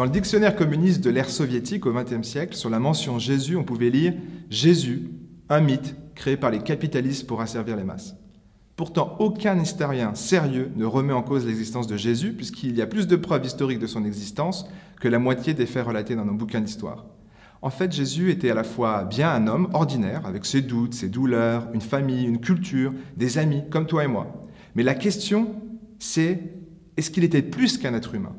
Dans le dictionnaire communiste de l'ère soviétique au XXe siècle, sur la mention Jésus, on pouvait lire « Jésus, un mythe créé par les capitalistes pour asservir les masses ». Pourtant, aucun historien sérieux ne remet en cause l'existence de Jésus, puisqu'il y a plus de preuves historiques de son existence que la moitié des faits relatés dans nos bouquins d'histoire. En fait, Jésus était à la fois bien un homme ordinaire, avec ses doutes, ses douleurs, une famille, une culture, des amis, comme toi et moi. Mais la question, c'est, est-ce qu'il était plus qu'un être humain ?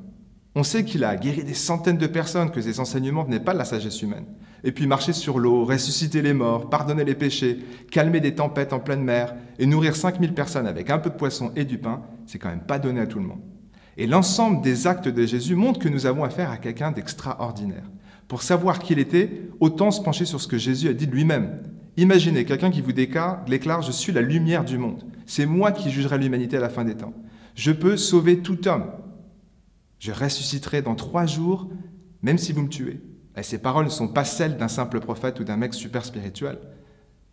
On sait qu'il a guéri des centaines de personnes, que ses enseignements venaient pas de la sagesse humaine. Et puis marcher sur l'eau, ressusciter les morts, pardonner les péchés, calmer des tempêtes en pleine mer et nourrir 5000 personnes avec un peu de poisson et du pain, c'est quand même pas donné à tout le monde. Et l'ensemble des actes de Jésus montre que nous avons affaire à quelqu'un d'extraordinaire. Pour savoir qui il était, autant se pencher sur ce que Jésus a dit de lui-même. Imaginez quelqu'un qui vous déclare « Je suis la lumière du monde. C'est moi qui jugerai l'humanité à la fin des temps. Je peux sauver tout homme. Je ressusciterai dans 3 jours, même si vous me tuez. » Et ces paroles ne sont pas celles d'un simple prophète ou d'un mec super spirituel.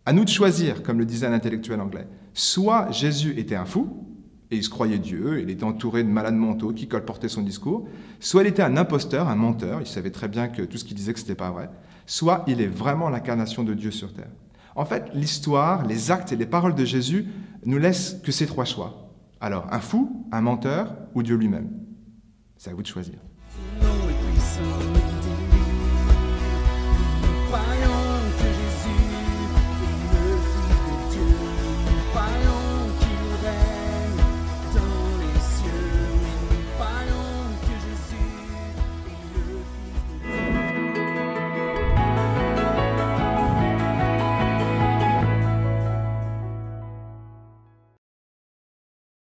À nous de choisir, comme le disait un intellectuel anglais. Soit Jésus était un fou, et il se croyait Dieu, et il était entouré de malades mentaux qui colportaient son discours, soit il était un imposteur, un menteur, il savait très bien que tout ce qu'il disait que ce n'était pas vrai, soit il est vraiment l'incarnation de Dieu sur terre. En fait, l'histoire, les actes et les paroles de Jésus nous laissent que ces 3 choix. Alors, un fou, un menteur ou Dieu lui-même. C'est à vous de choisir. Ton nom est puissant.